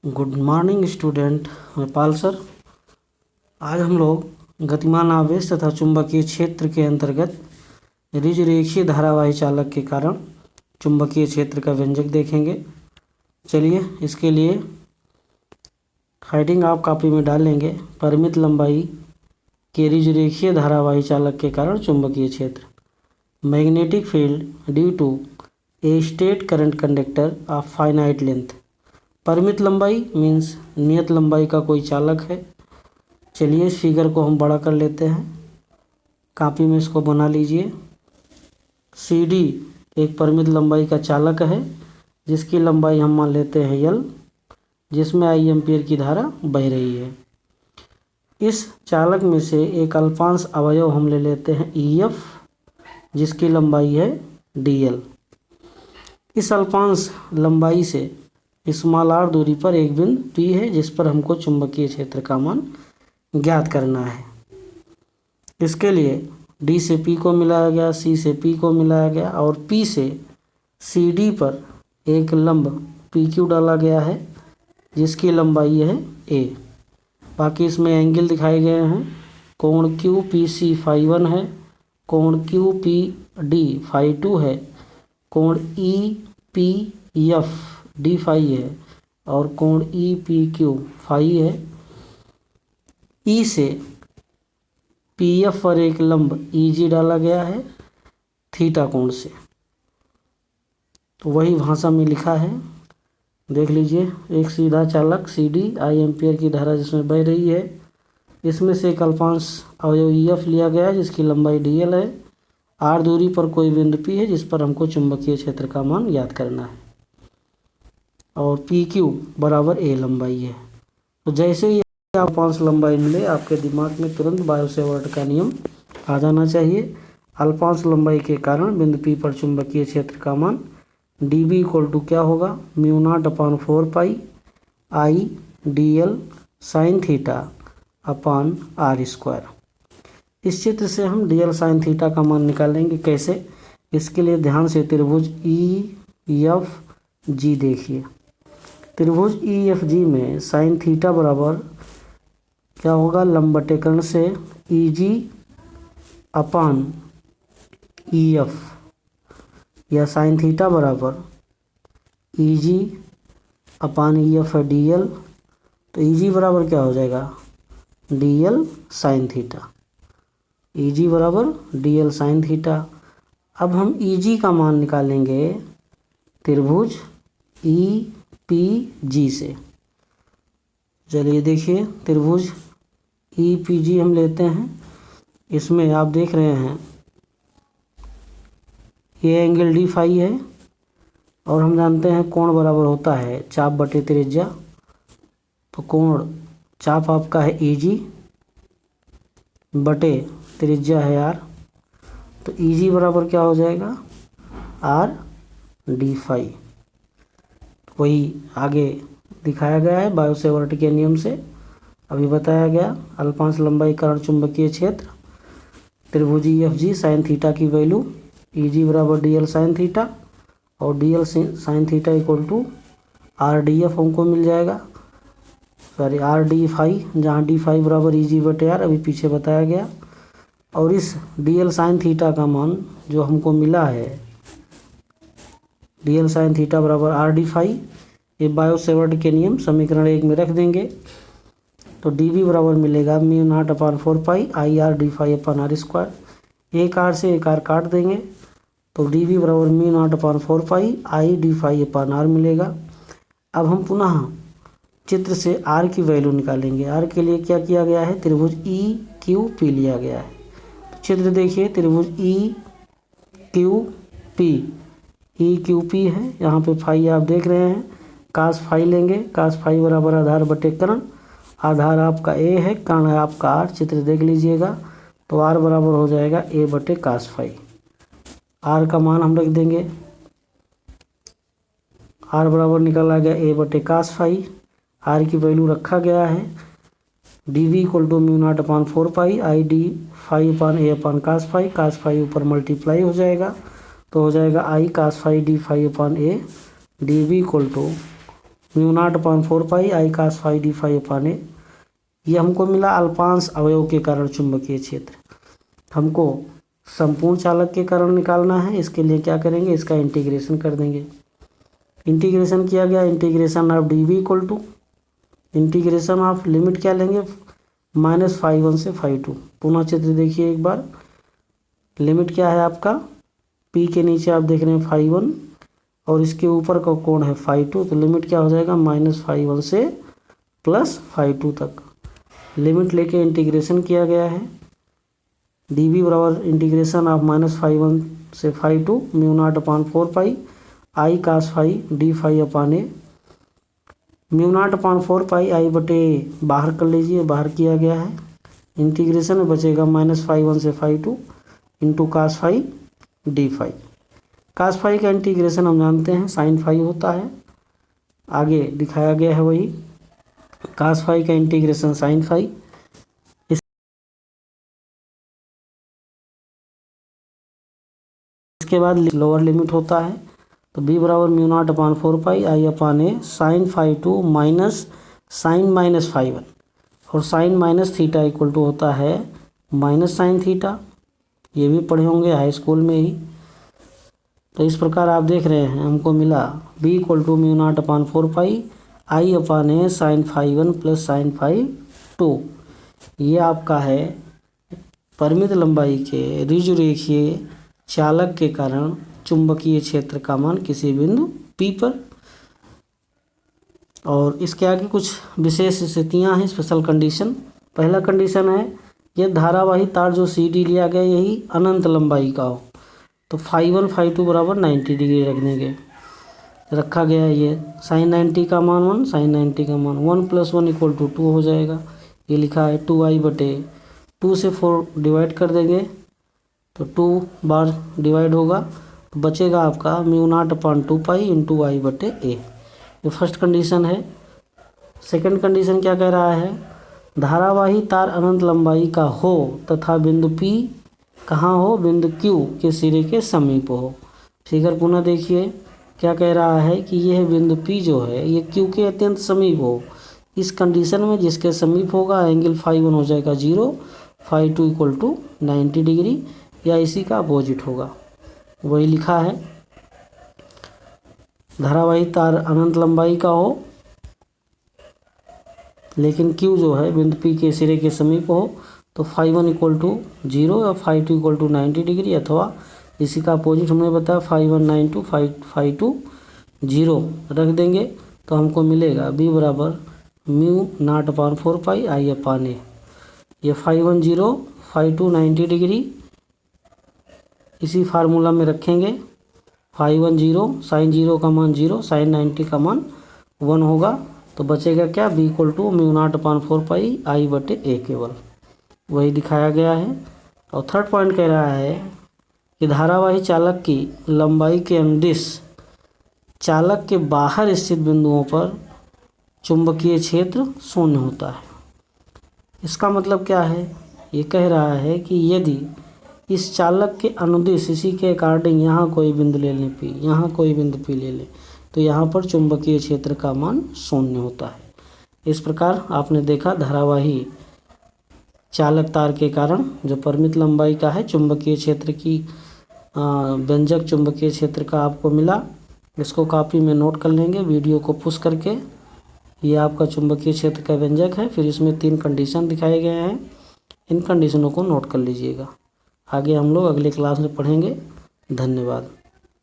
Good morning student, मैं पाल sir. आज हम लोग गतिमान आवेश तथा चुंबकीय क्षेत्र के अंतर्गत ऋजुरेखीय धारावाही चालक के कारण चुंबकीय क्षेत्र का व्यंजक देखेंगे। चलिए, इसके लिए हेडिंग आप कॉपी में डाल लेंगे। परिमित लंबाई के ऋजुरेखीय धारावाही चालक के कारण चुंबकीय क्षेत्र। Magnetic field due to a straight current conductor of finite length. परिमित लंबाई मीन्स नियत लंबाई का कोई चालक है। चलिए, इस फिगर को हम बड़ा कर लेते हैं। कॉपी में इसको बना लीजिए। सी डी एक परिमित लंबाई का चालक है जिसकी लंबाई हम मान लेते हैं L, जिसमें I एम्पीयर की धारा बह रही है। इस चालक में से एक अल्पांश अवयव हम ले लेते हैं EF, जिसकी लंबाई है DL। इस अल्पांश लंबाई से स्मॉल r दूरी पर एक बिंदु P है जिस पर हमको चुंबकीय क्षेत्र का मान ज्ञात करना है। इसके लिए D से P को मिलाया गया, C से P को मिलाया गया और P से CD पर एक लंब PQ डाला गया है जिसकी लंबाई है A। बाकी इसमें एंगल दिखाए गए हैं। कोण QPC φ1 है, कोण QPD φ2 है, कोण EPF D फाई है और कोण EPQ फाई है। E से PF पर एक लंब EG डाला गया है थीटा कोण से। तो वही भाषा में लिखा है, देख लीजिए। एक सीधा चालक CD I एम्पीयर की धारा जिसमें बह रही है, इसमें से एक अल्पांश अवयव EF लिया गया है जिसकी लंबाई DL है। R दूरी पर कोई बिंदु P है जिस पर हमको चुंबकीय क्षेत्र का मान ज्ञात करना है और PQ बराबर A लंबाई है। तो जैसे ही आप 5 लंबाई मिले, आपके दिमाग में तुरंत बायो सेवर्ट का नियम आ जाना चाहिए। अल्पांश लंबाई के कारण बिंदु P पर चुंबकीय क्षेत्र का मान dB इक्वल टू क्या होगा, μ0/4 pi I dl sine theta upon r²। इस चित्र से हम dl साइन थीटा का मान निकालेंगे। कैसे? इसके लिए ध्यान से त्रिभुज EFG देखिए। त्रिभुज EFG में साइन थीटा बराबर क्या होगा, लंब बटे कर्ण से EG अपान EF, या साइन थीटा बराबर EG अपान EF है DL। तो EG बराबर क्या हो जाएगा, DL साइन थीटा। EG बराबर DL साइन थीटा। अब हम EG का मान निकालेंगे त्रिभुज EPG से। चलिए देखिए, त्रिभुज EPG हम लेते हैं। इसमें आप देख रहे हैं ये एंगल D फाई है और हम जानते हैं कोण बराबर होता है चाप बटे त्रिज्या। तो कोण चाप आपका है EG बटे त्रिज्या है R। तो EG बराबर क्या हो जाएगा, R D फाई। वही आगे दिखाया गया है बायो सेवर्ट के नियम से अभी बताया गया। अल्पांश लंबाई कारण चुंबकीय क्षेत्र त्रिभुज EFG साइन थीटा की वैल्यू EG बराबर DL साइन थीटा और DL sine theta equal to RDF हमको मिल जाएगा, सॉरी RD फाई, जहाँ D फाई बराबर EG बटे R अभी पीछे बताया गया। और इस DL साइन थीटा का मान जो हमको मिला है, DL साइन थीटा बराबर RD फाई, ये बायो सेवर्ट के नियम समीकरण 1 में रख देंगे। तो DB बराबर मिलेगा μ0/4 पाई IR D फाई अपान R²। एक R से एक R काट देंगे तो DB बराबर μ0/4 pi I D phi upon R मिलेगा। अब हम पुनः चित्र से R की वैल्यू निकालेंगे। R के लिए क्या किया गया है, त्रिभुज EQP लिया गया है। तो चित्र देखिए, त्रिभुज EQP है। यहाँ पे फाई आप देख रहे हैं, कास फाई लेंगे। कास फाई बराबर आधार बटे कर्ण। आधार आपका A है, कर्ण है आपका R। चित्र देख लीजिएगा। तो R बराबर हो जाएगा A बटे कास फाई। R का मान हम रख देंगे, R बराबर निकाला गया A बटे कास फाई। R की वैल्यू रखा गया है। DB equal to μ0/4 pi I D phi upon A upon cos phi. Cos phi ऊपर मल्टीप्लाई हो जाएगा तो हो जाएगा I cos phi D phi upon A। DB equal to μ0/4 I cos phi D phi upon A. ये हमको मिला अल्पांश अवयव के कारण चुंबकीय क्षेत्र। हमको संपूर्ण चालक के कारण निकालना है, इसके लिए क्या करेंगे, इसका इंटीग्रेशन कर देंगे। इंटीग्रेशन किया गया, integration of D V equal to integration of limit क्या लेंगे, -φ1 से φ2। पुनः चित्र देखिए एक बार। लिमिट क्या है आपका, पी के नीचे आप देख रहे हैं φ1 और इसके ऊपर का कोण है φ2, तो लिमिट क्या हो जाएगा -φ1 से +φ2 तक। लिमिट लेके इंटीग्रेशन किया गया है। डी वी बराबर इंटीग्रेशन ऑफ -φ1 से φ2 μ0/4 I cos phi D phi upon ए। μ0/4 आई बटे बाहर कर लीजिए, बाहर किया गया है। इंटीग्रेशन में बचेगा -φ1 से φ2 into cos phi D phi. cos phi का इंटीग्रेशन हम जानते हैं sin फाई होता है, आगे दिखाया गया है वही। cos फाई का इंटीग्रेशन sin फाई। इसके बाद लोअर लिमिट होता है, तो b बराबर μ0/4 I upon A sin φ2 minus sin -φ1 और sin minus theta equal to होता है -sin थीटा। ये भी पढ़े होंगे हाई स्कूल में ही। तो इस प्रकार आप देख रहे हैं हमको मिला b equal to μ0/4 I upon A sin φ1 plus sin φ2। ये आपका है परिमित लंबाई के ऋजुरेखीय चालक के कारण चुंबकीय क्षेत्र का मान किसी बिंदु P पर। और इसके आगे कुछ विशेष स्थितियां हैं, स्पेशल कंडीशन। पहला कंडीशन है ये धारावाही तार जो CD लिया गया यही अनंत लंबाई का हो, तो φ1 φ2 बराबर 90 डिग्री रख देंगे। रखा गया है ये sin 90 का मान 1, sin 90 का मान 1 + 1 = 2 हो जाएगा। ये लिखा है 2i बटे 2 से 4 डिवाइड कर देंगे तो 2 बार डिवाइड होगा, तो बचेगा आपका μ0/2 इंटू आई बटे ए। ये फर्स्ट कंडीशन है। सेकंड कंडीशन क्या कह रहा है, धारावाही तार अनंत लंबाई का हो तथा बिंदु P कहाँ हो, बिंदु Q के सिरे के समीप हो। फिगर पुनः देखिए क्या कह रहा है कि यह बिंदु P जो है ये Q के अत्यंत समीप हो। इस कंडीशन में जिसके समीप होगा एंगल φ1 हो जाएगा 0, φ2 = 90 डिग्री या इसी का अपोजिट होगा। वही लिखा है धारावाही तार अनंत लंबाई का हो लेकिन Q जो है बिंदु P के सिरे के समीप हो, तो φ1 = 0 या φ2 = 90 डिग्री, अथवा इसी का अपोजिट हमने बताया φ1 90 φ2 0 रख देंगे तो हमको मिलेगा b बराबर μ0/4 आई अपान ए। ये φ1 0 φ2 90 डिग्री इसी फार्मूला में रखेंगे। φ1 0 sin 0 का मान 0 sin 90 का मान 1 होगा, तो बचेगा क्या, b = μ0/4 आई बटे ए केवल। वही दिखाया गया है। और थर्ड पॉइंट कह रहा है कि धारावाही चालक की लंबाई के अनुदिश चालक के बाहर स्थित बिंदुओं पर चुंबकीय क्षेत्र शून्य होता है। इसका मतलब क्या है, ये कह रहा है कि यदि इस चालक के अनुदिश इसी के अकॉर्डिंग यहाँ कोई बिंदु ले लें P, यहाँ कोई बिंदु P ले लें, तो यहाँ पर चुंबकीय क्षेत्र का मान शून्य होता है। इस प्रकार आपने देखा धारावाही चालक तार के कारण जो परिमित लंबाई का है चुंबकीय क्षेत्र की व्यंजक चुंबकीय क्षेत्र का आपको मिला। इसको कॉपी में नोट कर लेंगे वीडियो को पुश करके। ये आपका चुंबकीय क्षेत्र का व्यंजक है। फिर इसमें 3 कंडीशन दिखाए गए हैं, इन कंडीशनों को नोट कर लीजिएगा। आगे हम लोग अगले क्लास में पढ़ेंगे। धन्यवाद।